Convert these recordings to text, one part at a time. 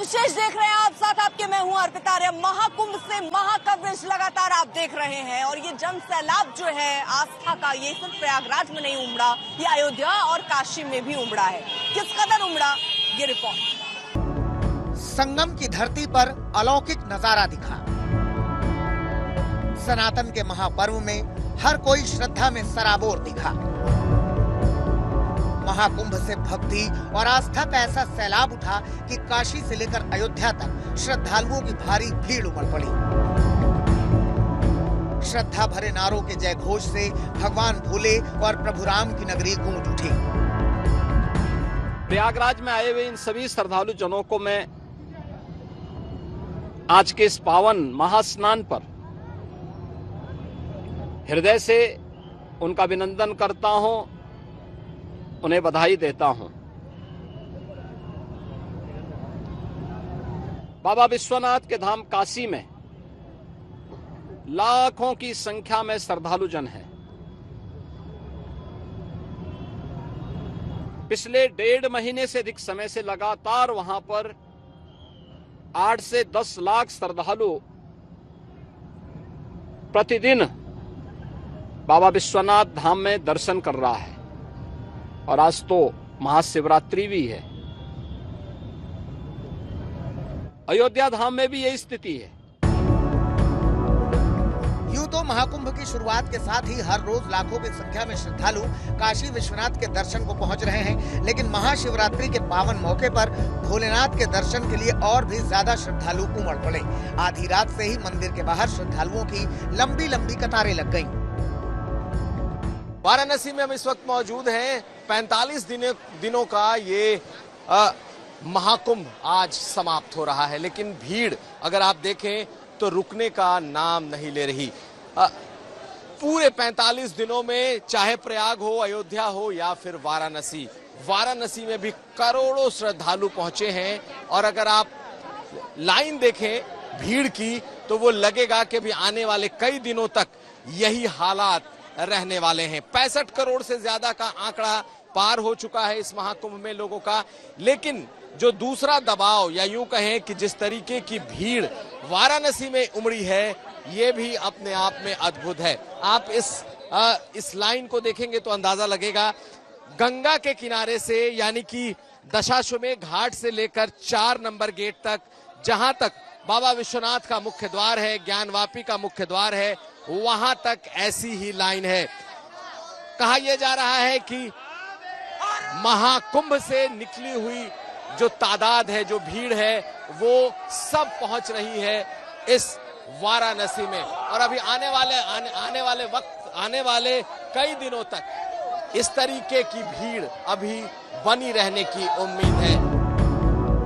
विशेष देख रहे हैं आप, साथ आपके मैं हूं अर्पिता आर्य। महाकुंभ से महा कवरेज लगातार आप देख रहे हैं और ये जन सैलाब जो है आस्था का, ये सिर्फ प्रयागराज में नहीं उमड़ा, ये अयोध्या और काशी में भी उमड़ा है। किस कदर उमड़ा, ये रिपोर्ट। संगम की धरती पर अलौकिक नजारा दिखा। सनातन के महापर्व में हर कोई श्रद्धा में सराबोर दिखा। महाकुंभ से भक्ति और आस्था का ऐसा सैलाब उठा कि काशी से लेकर अयोध्या तक श्रद्धालुओं की भारी भीड़ उमड़ पड़ी। श्रद्धा भरे नारों के जय घोष से भगवान भोले और प्रभु राम की नगरी गूंज उठी। प्रयागराज में आए हुए इन सभी श्रद्धालु जनों को मैं आज के इस पावन महास्नान पर हृदय से उनका अभिनंदन करता हूं, उन्हें बधाई देता हूं। बाबा विश्वनाथ के धाम काशी में लाखों की संख्या में श्रद्धालु जन हैं। पिछले 1.5 महीने से अधिक समय से लगातार वहां पर 8 से 10 लाख श्रद्धालु प्रतिदिन बाबा विश्वनाथ धाम में दर्शन कर रहा है और आज तो महाशिवरात्रि भी है। अयोध्या धाम में भी यही स्थिति है। यूं तो महाकुंभ की शुरुआत के साथ ही हर रोज लाखों की संख्या में श्रद्धालु काशी विश्वनाथ के दर्शन को पहुंच रहे हैं, लेकिन महाशिवरात्रि के पावन मौके पर भोलेनाथ के दर्शन के लिए और भी ज्यादा श्रद्धालु उमड़ पड़े। आधी रात से ही मंदिर के बाहर श्रद्धालुओं की लंबी लंबी कतारें लग गईं। वाराणसी में हम इस वक्त मौजूद हैं। 45 दिनों का ये महाकुंभ आज समाप्त हो रहा है, लेकिन भीड़ अगर आप देखें तो रुकने का नाम नहीं ले रही। पूरे 45 दिनों में चाहे प्रयाग हो, अयोध्या हो या फिर वाराणसी में भी करोड़ों श्रद्धालु पहुंचे हैं। और अगर आप लाइन देखें भीड़ की तो वो लगेगा कि भी आने वाले कई दिनों तक यही हालात रहने वाले हैं। 65 करोड़ से ज्यादा का आंकड़ा पार हो चुका है इस महाकुंभ में लोगों का। लेकिन जो दूसरा दबाव या यूं कहें कि जिस तरीके की भीड़ वाराणसी में उमड़ी है, ये भी अपने आप में अद्भुत है। आप इस लाइन को देखेंगे तो अंदाजा लगेगा। गंगा के किनारे से यानी कि दशाश्वमेध घाट से लेकर 4 नंबर गेट तक, जहां तक बाबा विश्वनाथ का मुख्य द्वार है, ज्ञानवापी का मुख्य द्वार है, वहां तक ऐसी ही लाइन है। कहा यह जा रहा है कि महाकुंभ से निकली हुई जो तादाद है, जो भीड़ है, वो सब पहुंच रही है इस वाराणसी में। और अभी आने वाले कई दिनों तक इस तरीके की भीड़ अभी बनी रहने की उम्मीद है।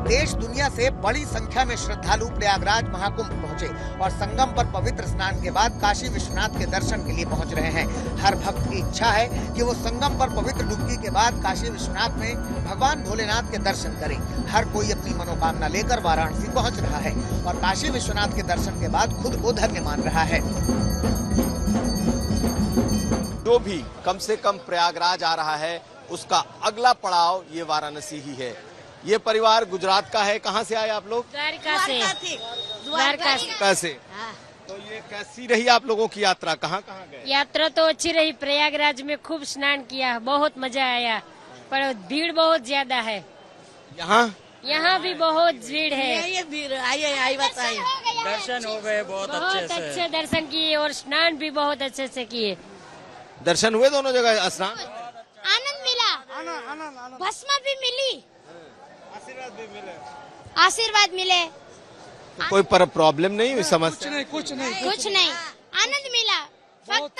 देश दुनिया से बड़ी संख्या में श्रद्धालु प्रयागराज महाकुंभ पहुंचे और संगम पर पवित्र स्नान के बाद काशी विश्वनाथ के दर्शन के लिए पहुंच रहे हैं। हर भक्त की इच्छा है कि वो संगम पर पवित्र डुबकी के बाद काशी विश्वनाथ में भगवान भोलेनाथ के दर्शन करें। हर कोई अपनी मनोकामना लेकर वाराणसी पहुंच रहा है और काशी विश्वनाथ के दर्शन के बाद खुद को धन्य मान रहा है। जो भी कम से कम प्रयागराज आ रहा है, उसका अगला पड़ाव ये वाराणसी ही है। ये परिवार गुजरात का है। कहाँ से आए आप लोग? द्वारका से। कैसे? तो ये कैसी रही आप लोगों की यात्रा? कहाँ गए? यात्रा तो अच्छी रही। प्रयागराज में खूब स्नान किया, बहुत मजा आया, पर भीड़ बहुत ज्यादा है। यहाँ भी बहुत भीड़ है। ये भीड़ आई बताइए। दर्शन हो गए बहुत अच्छे दर्शन किए और स्नान भी बहुत अच्छे से किए। दर्शन हुए दोनों जगह? स्नान आनंद मिला, भस्म भी मिली, आशीर्वाद मिले। तो कोई प्रॉब्लम नहीं हुई? समस्या? कुछ नहीं, आनंद मिला। फक्त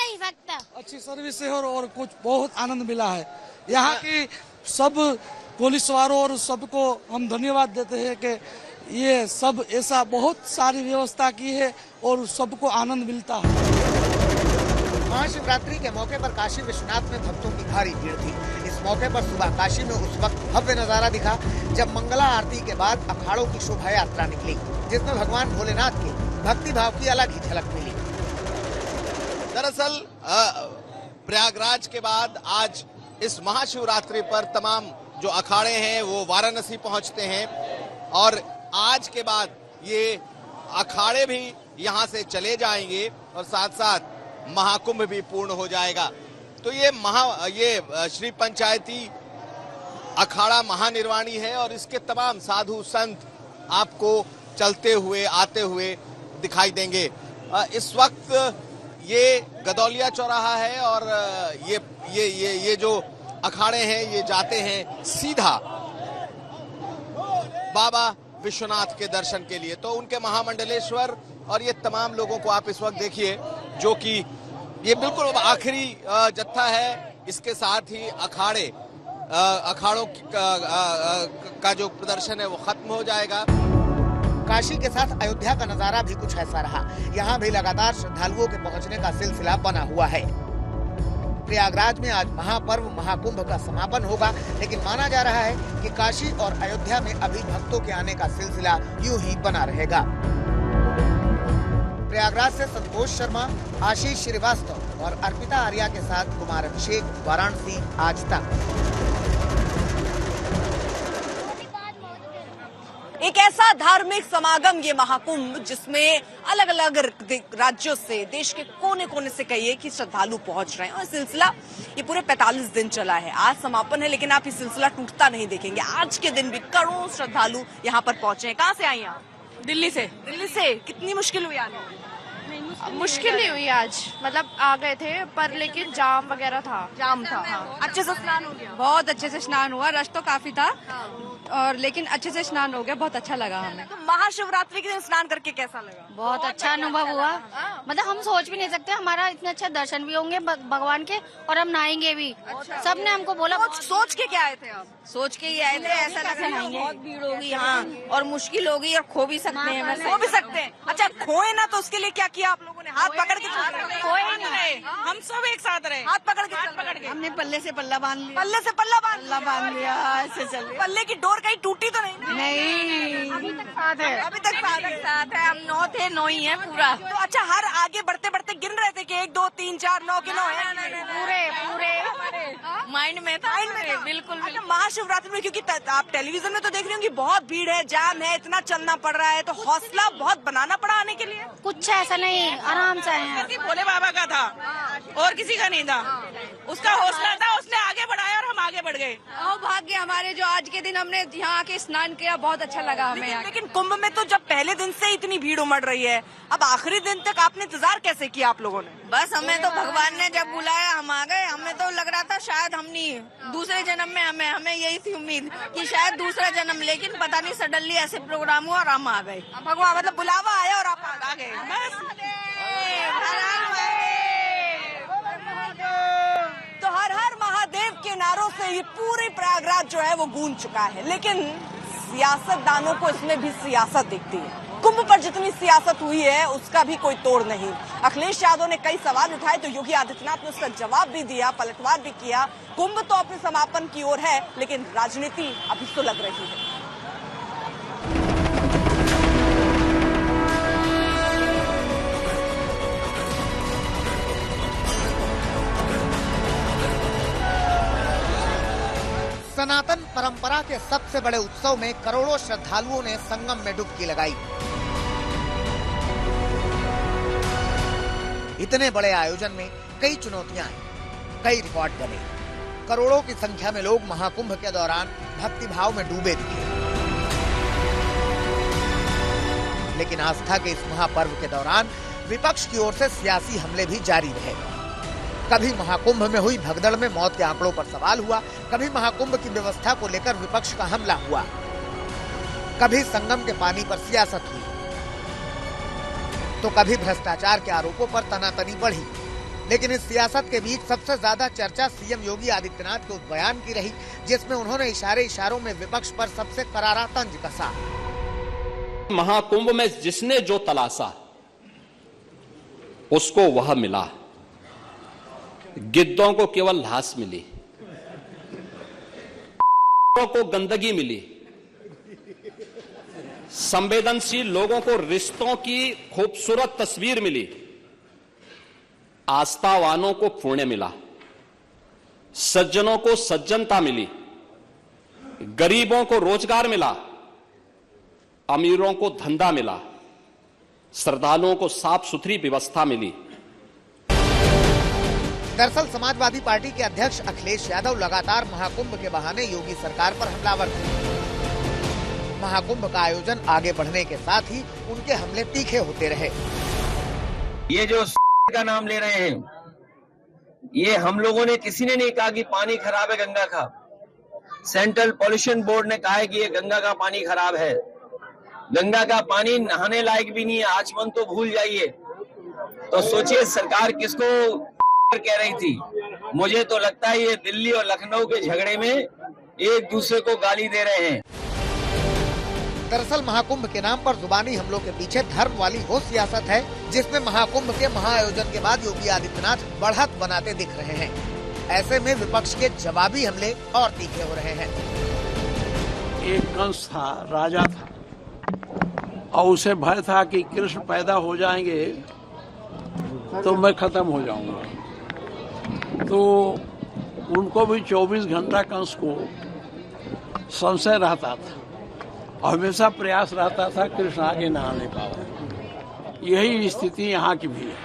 अच्छी सर्विस है और कुछ बहुत आनंद मिला है। यहाँ की सब पुलिस वालों और सबको हम धन्यवाद देते हैं कि ये सब ऐसा बहुत सारी व्यवस्था की है और सबको आनंद मिलता है। महाशिवरात्रि के मौके पर काशी विश्वनाथ में भक्तों की भारी भीड़ थी। इस मौके पर सुबह काशी में उस वक्त भव्य नजारा दिखा जब मंगला आरती के बाद अखाड़ों की शोभा यात्रा निकली, जिसमें भगवान भोलेनाथ के भक्ति भाव की अलग ही झलक मिली। दरअसल प्रयागराज के बाद आज इस महाशिवरात्रि पर तमाम जो अखाड़े हैं वो वाराणसी पहुंचते हैं और आज के बाद ये अखाड़े भी यहां से चले जाएंगे और साथ साथ महाकुंभ भी पूर्ण हो जाएगा। तो ये श्री पंचायती अखाड़ा महानिर्वाणी है और इसके तमाम साधु संत आपको चलते हुए आते हुए दिखाई देंगे। इस वक्त ये गदौलिया चौराहा है और ये जो अखाड़े हैं ये जाते हैं सीधा बाबा विश्वनाथ के दर्शन के लिए। तो उनके महामंडलेश्वर और ये तमाम लोगों को आप इस वक्त देखिए, जो कि ये बिल्कुल आखिरी जत्था है। इसके साथ ही अखाड़ों का जो प्रदर्शन है वो खत्म हो जाएगा। काशी के साथ अयोध्या का नजारा भी कुछ ऐसा रहा। यहाँ भी लगातार श्रद्धालुओं के पहुँचने का सिलसिला बना हुआ है। प्रयागराज में आज महापर्व महाकुंभ का समापन होगा, लेकिन माना जा रहा है कि काशी और अयोध्या में अभी भक्तों के आने का सिलसिला यूं ही बना रहेगा। प्रयागराज से संतोष शर्मा, आशीष श्रीवास्तव और अर्पिता आर्या के साथ कुमार अभिषेक, वाराणसी, आज तक। एक ऐसा धार्मिक समागम ये महाकुंभ जिसमें अलग अलग राज्यों से, देश के कोने कोने से कहिए कि श्रद्धालु पहुंच रहे हैं और सिलसिला ये पूरे 45 दिन चला है। आज समापन है, लेकिन आप ये सिलसिला टूटता नहीं देखेंगे। आज के दिन भी करोड़ों श्रद्धालु यहाँ पर पहुंचे हैं। कहाँ से आई आप? दिल्ली से। दिल्ली से। कितनी मुश्किल हुई आने में? मुश्किल नहीं हुई आज, मतलब आ गए थे पर लेकिन जाम वगैरह था। जाम था। अच्छे से स्नान हो गया? बहुत अच्छे से स्नान हुआ, रश तो काफी था और लेकिन अच्छे से स्नान हो गया, बहुत अच्छा लगा हमें। तो महाशिवरात्रि के दिन स्नान करके कैसा लगा? बहुत अच्छा अनुभव हुआ। मतलब हम सोच भी नहीं सकते हमारा इतने अच्छा दर्शन भी होंगे भगवान के और हम नहाएंगे भी। सबने हमको बोला। सोच के क्या आए थे आप? सोच के ही आए थे, ऐसा लगा नहाएंगे, बहुत भीड़ होगी यहाँ और मुश्किल होगी और खो भी सकते हैं। खो भी सकते हैं। अच्छा, खोए ना तो उसके लिए क्या किया आप लोगों ने? हाथ पकड़ के खोए नहीं रहे, हम सब एक साथ रहे। हाथ पकड़ के हमने पल्ले से पल्ला बांध लिया। पल्ले से पल्ला बांध लिया, ऐसे चल। पल्ले की डोर कहीं टूटी तो नहीं ना? नहीं, अभी तक साथ है। अभी तक साथ है। हम 9 थे, 9 ही है पूरा। तो अच्छा, हर आगे बढ़ते बढ़ते गिन रहे थे कि 1 2 3 4 9 के 9 है? पूरे माइंड में था। बिल्कुल। अच्छा, महाशिवरात्रि में क्योंकि आप टेलीविजन में तो देख रहे होंगे बहुत भीड़ है, जाम है, इतना चलना पड़ रहा है, तो हौसला बहुत बनाना पड़ा आने के लिए? कुछ ऐसा नहीं, आराम से आए हैं। भोले बाबा का था और किसी का नहीं था। उसका हौसला था, उसने आगे बढ़ाया और हम आगे बढ़ गए। भाग्य हमारे जो आज के दिन हमने यहाँ आके स्नान किया, बहुत अच्छा लगा हमें। लेकिन कुंभ में तो जब पहले दिन से इतनी भीड़ उमड़ रही है, अब आखिरी दिन तक आपने इंतजार कैसे किया आप लोगों ने? बस हमें तो भगवान ने जब बुलाया हम आ गए। हमें तो लग रहा था शायद हम नहीं, दूसरे जन्म में हमें यही थी उम्मीद कि शायद दूसरा जन्म, लेकिन पता नहीं सडनली ऐसे प्रोग्राम हुआ और हम आ गए। भगवान मतलब बुलावा आया और आप आ गए। बस तो हर हर महादेव के नारों से ये पूरी प्रयागराज जो है वो गूंज चुका है, लेकिन सियासतदानों को इसमें भी सियासत दिखती है। कुंभ पर जितनी सियासत हुई है उसका भी कोई तोड़ नहीं। अखिलेश यादव ने कई सवाल उठाए तो योगी आदित्यनाथ ने उसका जवाब भी दिया, पलटवार भी किया। कुंभ तो अपने समापन की ओर है, लेकिन राजनीति अभी सुलग रही है। सनातन परंपरा के सबसे बड़े उत्सव में करोड़ों श्रद्धालुओं ने संगम में डुबकी लगाई। इतने बड़े आयोजन में कई चुनौतियां आई, कई रिकॉर्ड बने। करोड़ों की संख्या में लोग महाकुंभ के दौरान भक्ति भाव में डूबे दिखे, लेकिन आस्था के इस महापर्व के दौरान विपक्ष की ओर से सियासी हमले भी जारी रहे। कभी महाकुंभ में हुई भगदड़ में मौत के आंकड़ों पर सवाल हुआ, कभी महाकुंभ की व्यवस्था को लेकर विपक्ष का हमला हुआ, कभी संगम के पानी पर सियासत हुई, तो कभी भ्रष्टाचार के आरोपों पर तनातनी बढ़ी। लेकिन इस सियासत के बीच सबसे ज्यादा चर्चा सीएम योगी आदित्यनाथ के उस बयान की रही जिसमें उन्होंने इशारों में विपक्ष पर सबसे करारा तंज कसा। महाकुंभ में जिसने जो तलाशा उसको वह मिला। गिद्धों को केवल घास मिली, को गंदगी मिली, संवेदनशील लोगों को रिश्तों की खूबसूरत तस्वीर मिली, आस्थावानों को पुण्य मिला, सज्जनों को सज्जनता मिली, गरीबों को रोजगार मिला, अमीरों को धंधा मिला, श्रद्धालुओं को साफ सुथरी व्यवस्था मिली। दरअसल समाजवादी पार्टी के अध्यक्ष अखिलेश यादव लगातार महाकुंभ के बहाने योगी सरकार पर हमलावर थे। महाकुंभ का आयोजन आगे बढ़ने के साथ ही उनके हमले तीखे होते रहे। ये जो का नाम ले रहे हैं, ये हम लोगों ने किसी ने नहीं कहा कि पानी खराब है गंगा का। सेंट्रल पॉल्यूशन बोर्ड ने कहा है कि ये गंगा का पानी खराब है। गंगा का पानी नहाने लायक भी नहीं है, आचमन तो भूल जाइए। तो सोचिए सरकार किसको कह रही थी। मुझे तो लगता है ये दिल्ली और लखनऊ के झगड़े में एक दूसरे को गाली दे रहे हैं। दरअसल महाकुंभ के नाम पर जुबानी हमलों के पीछे धर्म वाली वो सियासत है, जिसमें महाकुंभ के महाआयोजन के बाद योगी आदित्यनाथ बढ़त बनाते दिख रहे हैं। ऐसे में विपक्ष के जवाबी हमले और तीखे हो रहे हैं। एक कंस था, राजा था, और उसे भय था कि कृष्ण पैदा हो जाएंगे तो मैं खत्म हो जाऊंगा। तो उनको भी 24 घंटा कंस को संशय रहता था, हमेशा प्रयास रहता था कृष्ण आगे ना आने पाए। यही स्थिति यहाँ की भी है।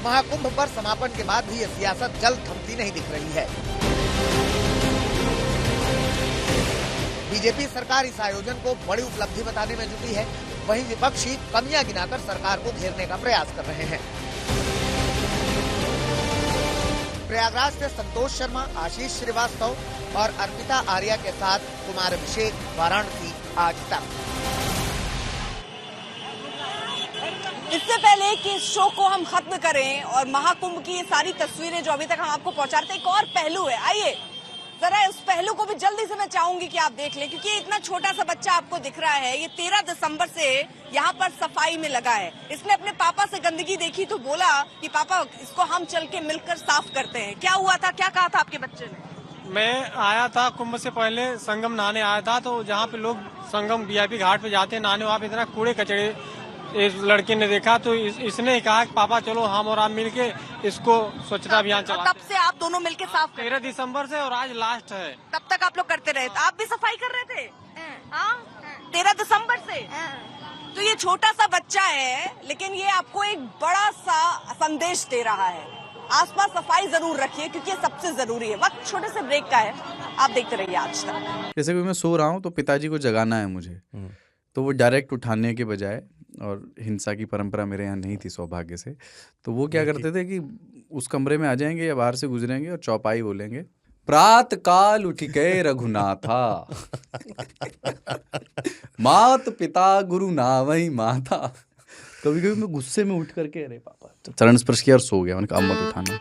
महाकुंभ पर समापन के बाद भी ये सियासत जल्द थमती नहीं दिख रही है। बीजेपी सरकार इस आयोजन को बड़ी उपलब्धि बताने में जुटी है, वहीं विपक्षी कमियां गिनाकर सरकार को घेरने का प्रयास कर रहे हैं। प्रयागराज से संतोष शर्मा, आशीष श्रीवास्तव और अर्पिता आर्या के साथ कुमार अभिषेक, वाराणसी, आज तक। इससे पहले कि इस शो को हम खत्म करें और महाकुंभ की ये सारी तस्वीरें जो अभी तक हम आपको पहुंचा रहे थे, एक और पहलू है। आइए जरा उस पहलू को भी जल्दी से मैं चाहूंगी कि आप देख लें, क्योंकि इतना छोटा सा बच्चा आपको दिख रहा है, ये 13 दिसंबर से यहाँ पर सफाई में लगा है। इसने अपने पापा से गंदगी देखी तो बोला कि पापा इसको हम चल के मिलकर साफ करते हैं। क्या हुआ था, क्या कहा था आपके बच्चे ने? मैं आया था कुंभ से पहले, संगम नहाने आया था, तो जहाँ पे लोग संगम वीआईपी घाट पे जाते हैं नहाने, वहाँ पे इतना कूड़े कचड़े इस लड़के ने देखा, तो इसने कहा कि पापा चलो हम और आप मिलके इसको स्वच्छता अभियान चला। तब से आप दोनों मिलके साफ 13 दिसंबर से और आज लास्ट है। तब तक आप लोग करते रहे, तो आप भी सफाई कर रहे थे? हाँ, 13 दिसंबर से। तो ये छोटा सा बच्चा है, लेकिन ये आपको एक बड़ा सा संदेश दे रहा है। आसपास सफाई जरूर रखिए, क्योंकि ये सबसे जरूरी है। वक्त छोटे से ब्रेक का है, आप देखते रहिए आज तक। जैसे कि मैं सो रहा हूँ तो पिताजी को जगाना है मुझे, तो वो डायरेक्ट उठाने के बजाय, और हिंसा की परंपरा मेरे यहाँ नहीं थी सौभाग्य से, तो वो क्या करते थे कि उस कमरे में आ जाएंगे या बाहर से गुजरेंगे और चौपाई बोलेंगे, प्रात काल उठ के रघुनाथा मात पिता गुरु नावई माता। कभी कभी मैं गुस्से में उठ करके अरे पापा चरण स्पर्श किया और सो गया, मैंने कहा अब मत उठाना।